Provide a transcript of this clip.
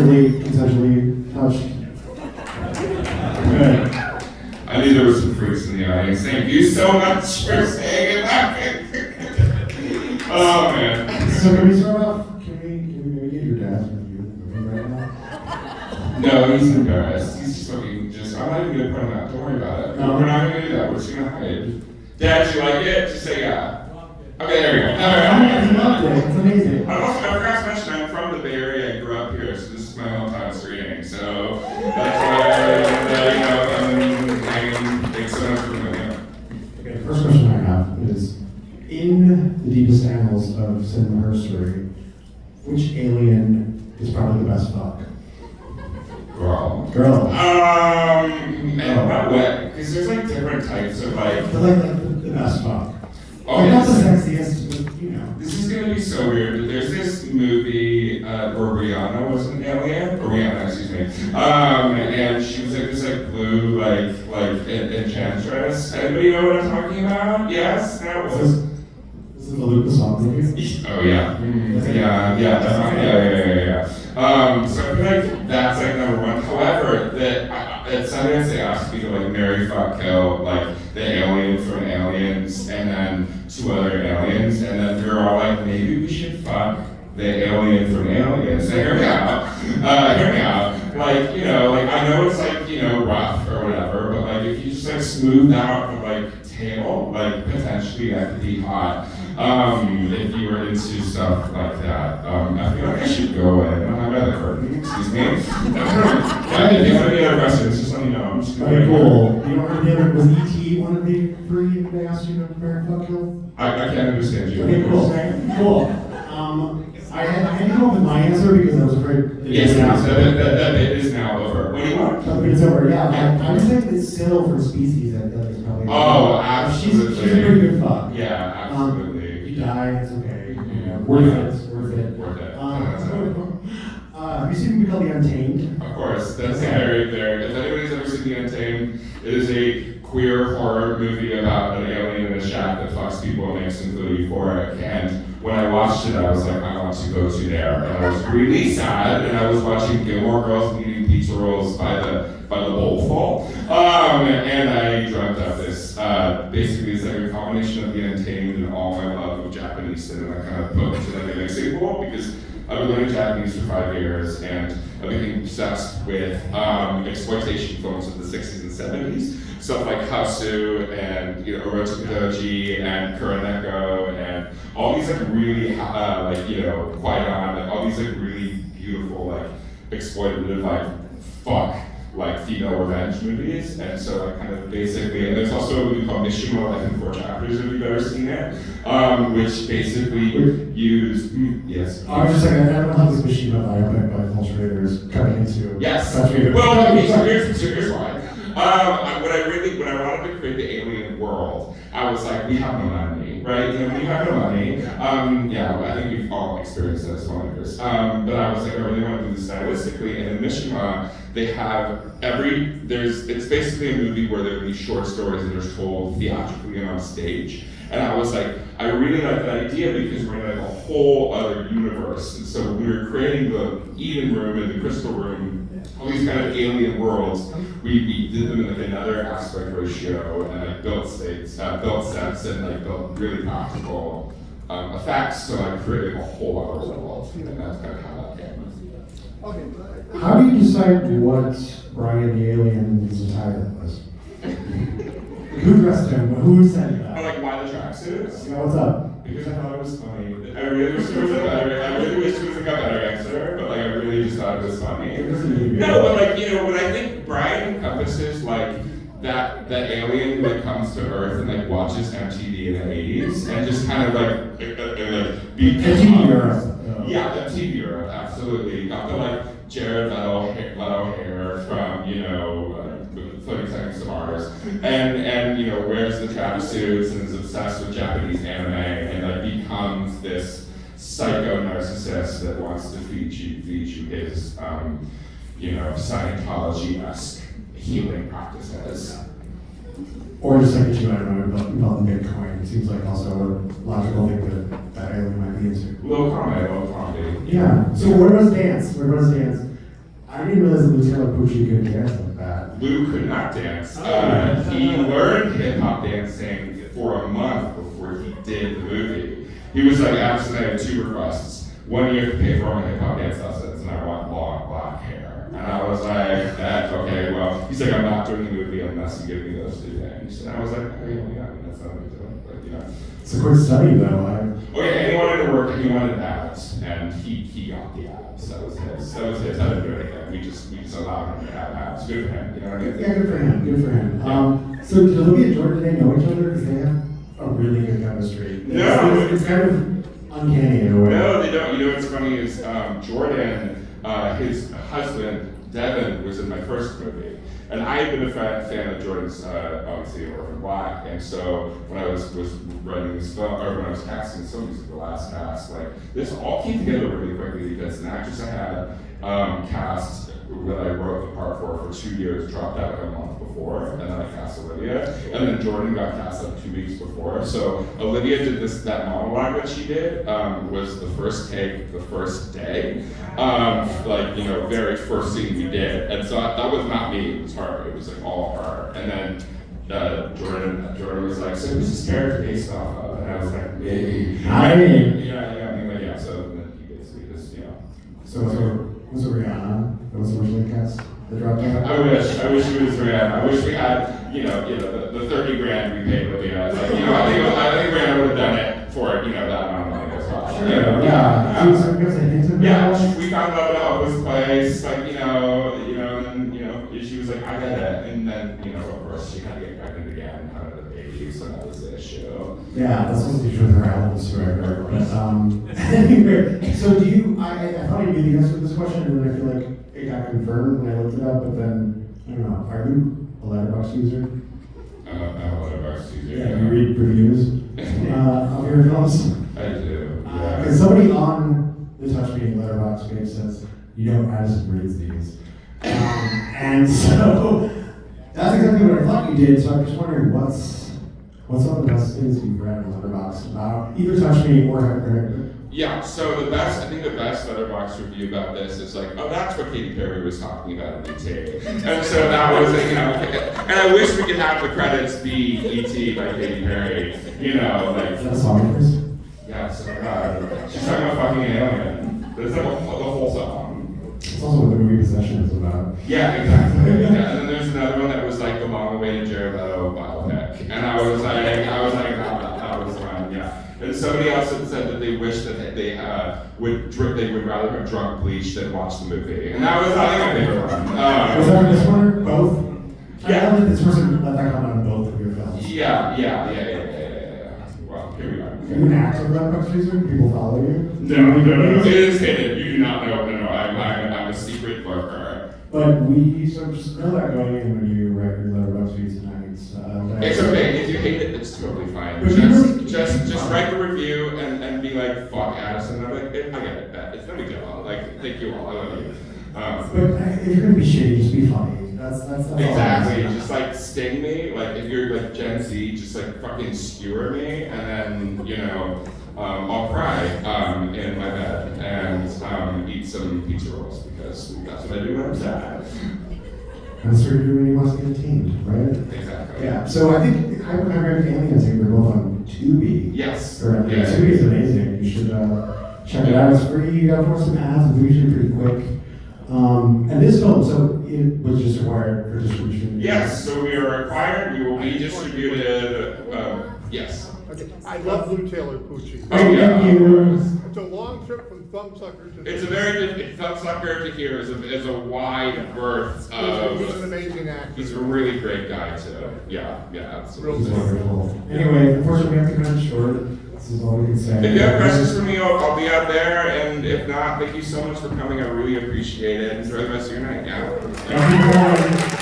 consensually touched. Good. I knew there were some freaks in the audience. Thank you so much for saying it. Oh man. So can we start off? Can we maybe get your dad to review the movie right now? No, he's embarrassed. He's just looking. I'm not even gonna put him out. Don't worry about it. No. We're not gonna do that. We're just gonna hide. Dad, you like it? Just say yeah. Okay, there we go. I loved it. It's amazing. I forgot to mention I'm from the Bay Area. I grew up here, so this is my hometown screening. So that's why thanks so much for coming. Okay, the first question I have is, in the deepest annals of cinema history, which alien is probably the best fuck? Girl. Girl. Not what? Because there's like different types of like. But like the best fuck. Oh, not the sexiest, but you know. This is gonna be so weird, but there's this movie where Rihanna was an alien, or Rihanna, excuse me. And she was like this blue enchantress. Anybody know what I'm talking about? Yes? No? Is this the Lucas song movie? Oh yeah. Yeah. So I feel like that's like number one. However, at Sundance they asked me to like marry, fuck, kill, like the alien from Aliens, and then two other aliens, and then we were all like, maybe we should fuck the alien from Aliens. And hear me out. Like, you know, like I know it's like, you know, rough or whatever, but like if you just like smooth out the like tail, like potentially that could be hot. If you were into stuff like that, I feel like I should go in. I'm at the curtain, excuse me. If you have any other questions, just let me know. I'm just Okay, cool. You don't have any other, was E.T. one of the three they asked you to marry, fuck, kill? I can't understand you. Okay, cool. I had to come up with my answer because I was afraid. Yes, that bit is now over. What do you want? It's over, yeah. I would say it's still for species, I feel like it's probably. Oh, absolutely. She's a pretty good fuck. Yeah, absolutely. You die, it's okay. Mm-hmm. Worth it. Have you seen a movie called The Untamed? Of course, that's right there. If anybody's ever seen The Untamed, it is a queer horror movie about an alien in a shack that fucks people and makes them feel euphoric. And when I watched it, I was like, I want to go to there. And I was really sad, and I was watching Gilmore Girls and eating pizza rolls by the bowlful. And I dreamt of this. Basically, it's like a combination of The Untamed and all my love of Japanese cinema kind of put into like a mixing bowl, because I've been learning Japanese for 5 years, and I became obsessed with exploitation films of the 60s and 70s. Stuff like Hasu and Orochi Doji and Kuroneko and all these like really Qui-Gon, like all these like really beautiful like exploitative like female revenge movies. And so like kind of basically, and there's also a movie called Mishima, like in 4 chapters if you've ever seen it, which basically used yes. I was just saying, I don't know how this Mishima biopic by Paul Schrader is cutting into. Yes. Well, okay, so here's why. When I wanted to create the alien world, I was like, we have no money, right? We have no money. I think we've all experienced that as filmmakers. But I was like, I really want to do this stylistically. And in Mishima, they have it's basically a movie where there are these short stories that are told theatrically and on stage. And I was like, I really like that idea because we're in like a whole other universe. And so we were creating the Eden Room and the Crystal Room, all these kind of alien worlds. We did them in like another aspect ratio and like built sets and like built really practical effects. So I created a whole other world, and that's kind of how that came. How do you decide what Brian the Alien's attire was? Who dressed him? Who said that? Or like why the tracksuits? Yeah, what's up? Because I thought it was funny. I really wish there was a better answer, but like I really just thought it was funny. No, but like when I think Brian encompasses like that alien that comes to Earth and like watches MTV in the 80s and just kind of like MTV Europe. Yeah, MTV Europe, absolutely. Got the like Jared Leto hair from Floating Seconds to Mars, and wears the tracksuits and is obsessed with Japanese anime and like becomes this psycho narcissist that wants to feed you his Scientology-esque healing practices. Or just like I don't know, about Bitcoin. It seems like also a logical thing that alien might be into. Low comedy. Yeah. So where does dance? I didn't realize that Luciano Pucci could dance like that. Lou could not dance. Oh. He learned hip-hop dancing for a month before he did the movie. He was like, Addison, I have 2 requests. One, you have to pay for all my hip-hop dance lessons, and I want long black hair. And I was like, okay, well, he's like, I'm not doing the movie unless you give me those 2 things. And I was like, oh, yeah, I mean, that's not what I'm doing, but you know. It's a quick study, though. Oh yeah, he wanted to work, he wanted abs, and he got the abs. That was his. I didn't do anything. We just allowed him to have abs. Good for him, you know what I mean? Yeah, good for him. Good for him. So, did Olivia and Jordan, do they know each other? Because they have a really good chemistry. No. It's kind of uncanny in a way. No, they don't. You know what's funny is Jordan, his husband, Devin, was in my first movie. And I had been a fan of Jordan's, obviously, Orphan Black. And so when I was writing this film, or when I was casting some of the last cast, like, this all came together really quickly because an actress I had cast that I wrote the part for 2 years dropped out like a month before, and then I cast Olivia, and then Jordan got cast like 2 weeks before. So Olivia did that monologue that she did was the first take, the first day, like, you know, very first scene we did, and so that was not me, it was her, it was like all her, and then Jordan was like, so who's this character based off of? And I was like, maybe. I mean, yeah, so then he basically just, you know. So was it Rihanna that was originally cast? The dropped out? I wish it was Rihanna. I wish we had, you know, the 30 grand we paid Olivia. Like, you know, I think Rihanna would have done it for, you know, that amount of money as well. Sure. You know? Yeah. She was a hint of Yeah, we found out about this place, like, you know, and then, you know, she was like, I get it. And then, you know, of course, she had to get pregnant again, had a baby, so that was the issue. Yeah, that's what they do with her albums forever. But, anyway, so do you, I thought I knew the answer to this question, and then I feel like it got confirmed when I looked it up, but then, I don't know, are you a Letterboxd user? I'm a Letterboxd user. Yeah, you read reviews of your films? I do, yeah. Because somebody on the Touch Me Letterboxd page says, you know, Addison reads these. And so, that's exactly what I thought you did, so I'm just wondering what's some of the best things you've read on Letterboxd about either Touch Me or Hyper. Yeah, so I think the best Letterboxd review about this is like, oh, that's what Katy Perry was talking about in E.T. And so that was, you know, and I wish we could have the credits be E.T. by Katy Perry, you know, like. Is that a song, Chris? Yeah, so she's talking about fucking an alien. That's like the whole song. It's also what the movie Possession is about. Yeah, exactly. Yeah. And then there's another one that was like the long-awaited Jared Leto biopic, and I was like, that was fun, yeah. And somebody else had said that they wish that they would rather have drunk bleach than watch the movie, and that was I think my favorite one. Was that this one or both? Yeah. I don't think this person let that comment on both of your films. Yeah. Well, here we are. Are you an active Letterboxd user? People follow you? No. It is hidden. You do not know. No. I'm a secret lurker. But we sort of just know that going in when you write your Letterboxd read tonight. It's okay. If you hate it, it's totally fine. Just write the review and be like, fuck Addison. I'm like, I get it. It's no big deal. Like, thank you all. I love you. But if you're gonna be shitty, just be funny. That's exactly. Just like sting me. Like if you're like Gen Z, just like fucking skewer me, and then you know, I'll cry in my bed and eat some pizza rolls because that's what I do when I'm sad. That's what you do when you want to get tamed, right? Exactly. Yeah. So I think Hyperchimeric Aliens, they're both on Tubi. Yes. Tubi is amazing. You should check it out. It's free. You gotta watch some ads. It's usually pretty quick. And this film, so it was just acquired for distribution. Yes. So we are acquired. We will be distributed. Yes. Okay. I love Lou Taylor Pucci. Oh yeah. Thank you. It's a long trip from Thumbsucker to. It's a very good Thumbsucker to here is a wide berth of. He's an amazing actor. He's a really great guy too. Yeah, absolutely. It's wonderful. Anyway, unfortunately, we have to cut it short. This is all we can say. If you have questions for me, I'll be out there. And if not, thank you so much for coming. I really appreciate it. Enjoy the rest of your night. Yeah. Thank you.